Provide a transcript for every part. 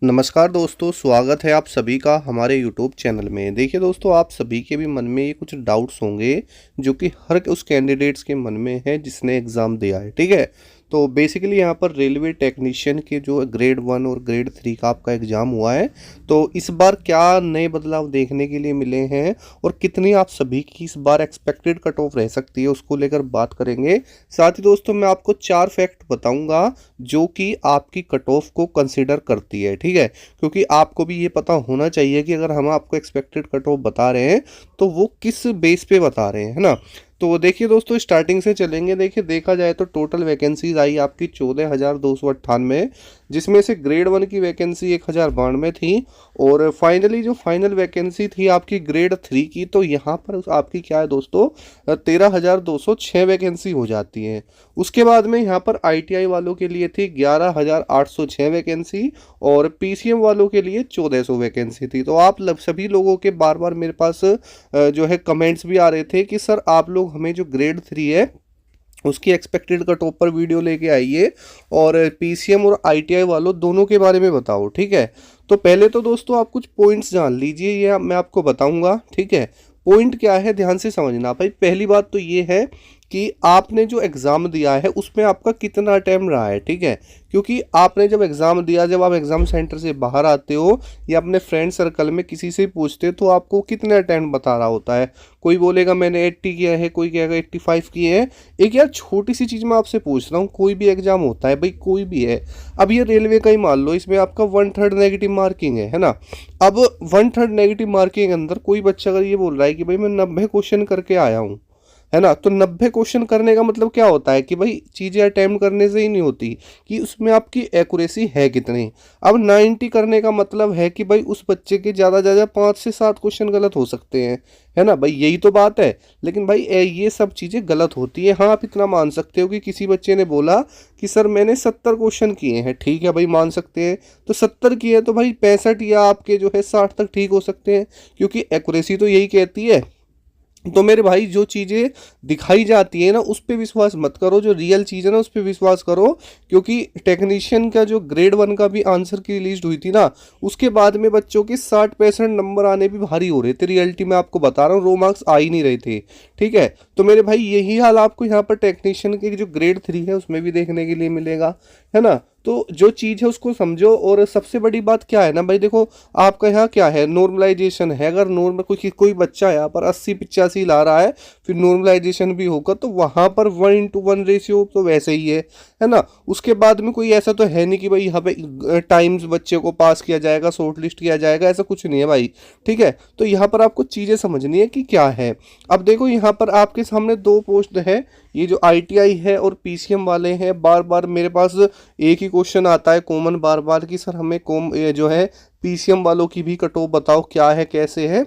नमस्कार दोस्तों, स्वागत है आप सभी का हमारे यूट्यूब चैनल में। देखिए दोस्तों, आप सभी के भी मन में ये कुछ डाउट्स होंगे जो कि हर उस कैंडिडेट्स के मन में है जिसने एग्ज़ाम दिया है, ठीक है। तो बेसिकली यहाँ पर रेलवे टेक्नीशियन के जो ग्रेड 1 और ग्रेड 3 का आपका एग्ज़ाम हुआ है, तो इस बार क्या नए बदलाव देखने के लिए मिले हैं और कितनी आप सभी की इस बार एक्सपेक्टेड कट ऑफ रह सकती है, उसको लेकर बात करेंगे। साथ ही दोस्तों मैं आपको 4 फैक्ट बताऊंगा जो कि आपकी कट ऑफ को कंसिडर करती है, ठीक है। क्योंकि आपको भी ये पता होना चाहिए कि अगर हम आपको एक्सपेक्टेड कट ऑफ बता रहे हैं तो वो किस बेस पे बता रहे हैं, है ना। तो देखिए दोस्तों, स्टार्टिंग से चलेंगे। देखिए, देखा जाए तो टोटल वैकेंसीज आई आपकी 14,298, जिसमें से ग्रेड 1 की वैकेंसी 1,092 थी और फाइनली जो फाइनल वैकेंसी थी आपकी ग्रेड 3 की, तो यहाँ पर आपकी क्या है दोस्तों, 13,206 वैकेंसी हो जाती है। उसके बाद में यहाँ पर आईटीआई वालों के लिए थी 11,806 वैकेंसी और पीसीएम वालों के लिए 1,400 वैकेंसी थी। तो आप सभी लोगों के बार बार मेरे पास जो है कमेंट्स भी आ रहे थे कि सर आप लोग हमें जो ग्रेड 3 है उसकी एक्सपेक्टेड कट ऑफ पर वीडियो लेके आइए और पीसीएम और आईटीआई वालों दोनों के बारे में बताओ, ठीक है। तो पहले तो दोस्तों आप कुछ पॉइंट्स जान लीजिए, ये मैं आपको बताऊंगा, ठीक है। पॉइंट क्या है, ध्यान से समझना भाई। पहली बात तो ये है कि आपने जो एग्ज़ाम दिया है उसमें आपका कितना अटेम्प्ट रहा है, ठीक है। क्योंकि आपने जब एग्ज़ाम दिया, जब आप एग्ज़ाम सेंटर से बाहर आते हो या अपने फ्रेंड सर्कल में किसी से पूछते हो तो आपको कितने अटेम्प्ट बता रहा होता है। कोई बोलेगा मैंने 80 किया है, कोई कहेगा 85 किए हैं। एक यार छोटी सी चीज़ मैं आपसे पूछ रहा हूँ, कोई भी एग्ज़ाम होता है भाई, कोई भी है। अब ये रेलवे का ही मान लो, इसमें आपका 1/3 नेगेटिव मार्किंग है ना। अब 1/3 नेगेटिव मार्किंग के अंदर कोई बच्चा अगर ये बोल रहा है कि भाई मैं 90 क्वेश्चन करके आया हूँ, है ना, तो 90 क्वेश्चन करने का मतलब क्या होता है कि भाई चीज़ें अटेम्प्ट करने से ही नहीं होती कि उसमें आपकी एक्यूरेसी है कितनी। अब 90 करने का मतलब है कि भाई उस बच्चे के ज़्यादा ज़्यादा 5 से 7 क्वेश्चन गलत हो सकते हैं, है ना भाई, यही तो बात है। लेकिन भाई ये सब चीज़ें गलत होती है। हाँ, आप इतना मान सकते हो कि किसी बच्चे ने बोला कि सर मैंने 70 क्वेश्चन किए हैं, ठीक है भाई, मान सकते हैं। तो 70 किए तो भाई 65 या आपके जो है 60 तक ठीक हो सकते हैं, क्योंकि एक्यूरेसी तो यही कहती है। तो मेरे भाई, जो चीज़ें दिखाई जाती है ना उस पर विश्वास मत करो, जो रियल चीज़ है ना उस पर विश्वास करो। क्योंकि टेक्नीशियन का जो ग्रेड 1 का भी आंसर की रिलीज हुई थी ना, उसके बाद में बच्चों के 60% नंबर आने भी भारी हो रहे थे। रियलिटी में आपको बता रहा हूँ, रो मार्क्स आ ही नहीं रहे थे, ठीक है। तो मेरे भाई यही हाल आपको यहाँ पर टेक्नीशियन के जो ग्रेड 3 है उसमें भी देखने के लिए मिलेगा, है ना। तो जो चीज़ है उसको समझो। और सबसे बड़ी बात क्या है ना भाई, देखो आपका यहाँ क्या है, नॉर्मलाइजेशन है। अगर नॉर्मल कोई बच्चा यहाँ पर 80-85 ला रहा है, फिर नॉर्मलाइजेशन भी होगा, तो वहाँ पर 1:1 रेशियो तो वैसे ही है ना। उसके बाद में कोई ऐसा तो है नहीं कि भाई यहाँ पे टाइम्स बच्चे को पास किया जाएगा, शॉर्ट लिस्ट किया जाएगा, ऐसा कुछ नहीं है भाई, ठीक है। तो यहाँ पर आपको चीज़ें समझनी है कि क्या है। अब देखो यहाँ पर आपके सामने 2 पोस्ट है, ये जो आईटीआई है और पीसीएम वाले हैं। बार बार मेरे पास एक ही क्वेश्चन आता है कॉमन, बार बार, कि सर हमें ये जो है पीसीएम वालों की भी कट ऑफ बताओ, क्या है कैसे है।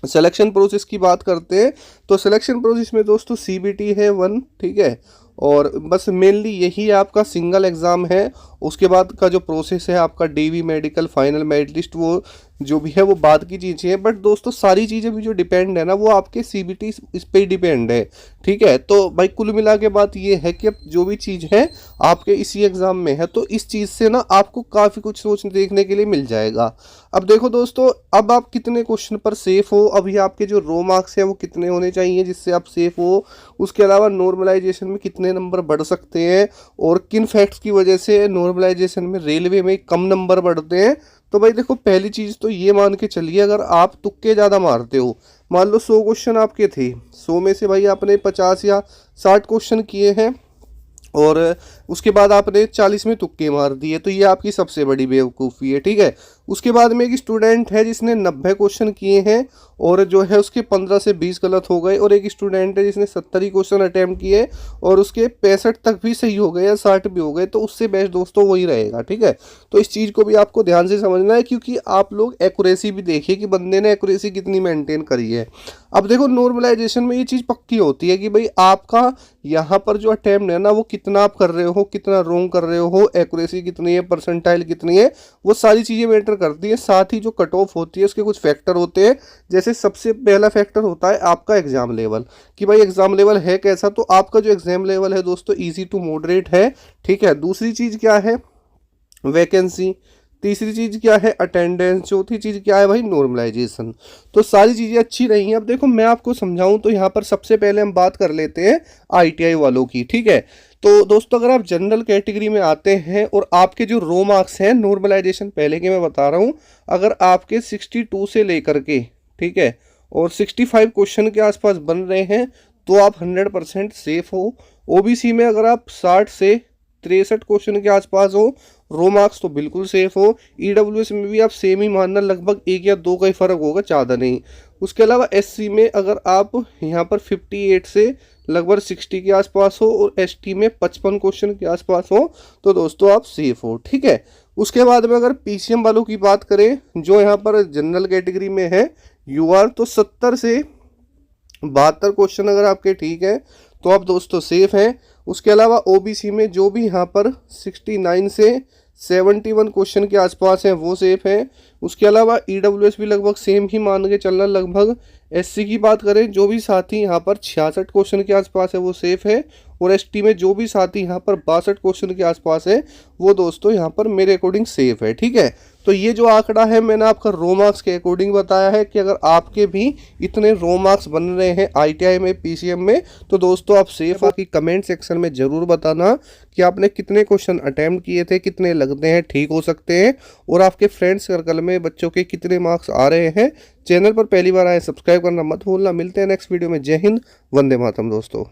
सिलेक्शन प्रोसेस की बात करते हैं तो सिलेक्शन प्रोसेस में दोस्तों सीबीटी है 1, ठीक है। और बस मेनली यही आपका सिंगल एग्ज़ाम है। उसके बाद का जो प्रोसेस है आपका DV medical, final merit list, वो जो भी है वो बाद की चीज़ें हैं। बट दोस्तों सारी चीज़ें भी जो डिपेंड है ना वो आपके सीबीटी इस पे ही डिपेंड है, ठीक है। तो भाई कुल मिला के बात ये है कि अब जो भी चीज़ है आपके इसी एग्ज़ाम में है, तो इस चीज़ से ना आपको काफ़ी कुछ सोच देखने के लिए मिल जाएगा। अब देखो दोस्तों, अब आप कितने क्वेश्चन पर सेफ हो, अभी आपके जो रो मार्क्स है वो कितने होने चाहिए जिससे आप सेफ हो। उसके अलावा नॉर्मलाइजेशन में कितने नंबर बढ़ सकते हैं और किन फैक्ट्स की वजह से नॉर्मलाइजेशन में रेलवे में कम नंबर बढ़ते हैं। तो भाई देखो, पहली चीज़ तो ये मान के चलिए, अगर आप तुक्के ज़्यादा मारते हो, मान लो 100 क्वेश्चन आपके थे, 100 में से भाई आपने 50 या 60 क्वेश्चन किए हैं और उसके बाद आपने 40 में तुक्के मार दिए, तो ये आपकी सबसे बड़ी बेवकूफ़ी है, ठीक है। उसके बाद में एक स्टूडेंट है जिसने 90 क्वेश्चन किए हैं और जो है उसके 15 से 20 गलत हो गए, और एक स्टूडेंट है जिसने 70 ही क्वेश्चन अटैम्प्ट किए और उसके 65 तक भी सही हो गए या 60 भी हो गए, तो उससे बेस्ट दोस्तों वही रहेगा, ठीक है। तो इस चीज़ को भी आपको ध्यान से समझना है, क्योंकि आप लोग एक्यूरेसी भी देखिए कि बंदे ने एक्यूरेसी कितनी मेंटेन करी है। अब देखो, नॉर्मलाइजेशन में ये चीज़ पक्की होती है कि भाई आपका यहाँ पर जो अटैम्प्ट है ना वो कितना आप कर रहे हो, कितना रोंग कर रहे हो, एक्यूरेसी कितनी है, परसेंटाइल कितनी है, वो सारी चीज़ें मैटर करती है। साथ ही जो कट ऑफ होती है उसके कुछ फैक्टर होते हैं। जैसे सबसे पहला फैक्टर होता है आपका एग्जाम लेवल, कि भाई एग्जाम लेवल है कैसा। तो आपका जो एग्जाम लेवल है दोस्तों ईजी टू मॉडरेट है, ठीक है। दूसरी चीज़ क्या है, वैकेंसी। तीसरी चीज़ क्या है, अटेंडेंस। चौथी चीज़ क्या है भाई, नॉर्मलाइजेशन। तो सारी चीज़ें अच्छी रही हैं। अब देखो मैं आपको समझाऊं तो यहाँ पर सबसे पहले हम बात कर लेते हैं आईटीआई वालों की, ठीक है। तो दोस्तों अगर आप जनरल कैटेगरी में आते हैं और आपके जो रो मार्क्स हैं, नॉर्मलाइजेशन पहले के मैं बता रहा हूँ, अगर आपके 62 से लेकर के, ठीक है, और 65 क्वेश्चन के आसपास बन रहे हैं तो आप 100% सेफ हो। ओबीसी में अगर आप 60 से 63 क्वेश्चन के आसपास हो रो मार्क्स तो बिल्कुल सेफ हो। ईडब्ल्यूएस में भी आप सेम ही मानना, लगभग 1 या 2 का ही फर्क होगा, ज़्यादा नहीं। उसके अलावा एससी में अगर आप यहाँ पर 58 से लगभग 60 के आसपास हो और एसटी में 55 क्वेश्चन के आसपास हो तो दोस्तों आप सेफ हो, ठीक है। उसके बाद में अगर पीसीएम वालों की बात करें जो यहाँ पर जनरल कैटेगरी में है यूआर, तो 70 से 72 क्वेश्चन अगर आपके ठीक है तो आप दोस्तों सेफ हैं। उसके अलावा ओबीसी में जो भी यहाँ पर 69 से 71 क्वेश्चन के आसपास हैं वो सेफ हैं। उसके अलावा ईडब्ल्यूएस भी लगभग सेम ही मान के चलना। लगभग एससी की बात करें जो भी साथी यहाँ पर 66 क्वेश्चन के आसपास है वो सेफ है। और एसटी में जो भी साथी यहाँ पर 62 क्वेश्चन के आसपास है वो दोस्तों यहाँ पर मेरे अकॉर्डिंग सेफ है, ठीक है। तो ये जो आंकड़ा है मैंने आपका रो मार्क्स के अकॉर्डिंग बताया है कि अगर आपके भी इतने रो मार्क्स बन रहे हैं आईटीआई में, पीसीएम में, तो दोस्तों आप सेफ। बाकी कमेंट सेक्शन में ज़रूर बताना कि आपने कितने क्वेश्चन अटैम्प्ट किए थे, कितने लगते हैं, ठीक हो सकते हैं, और आपके फ्रेंड्स सर्कल में बच्चों के कितने मार्क्स आ रहे हैं। चैनल पर पहली बार आए सब्सक्राइब करना मत भूलना। मिलते हैं नेक्स्ट वीडियो में। जय हिंद, वंदे मातरम दोस्तों।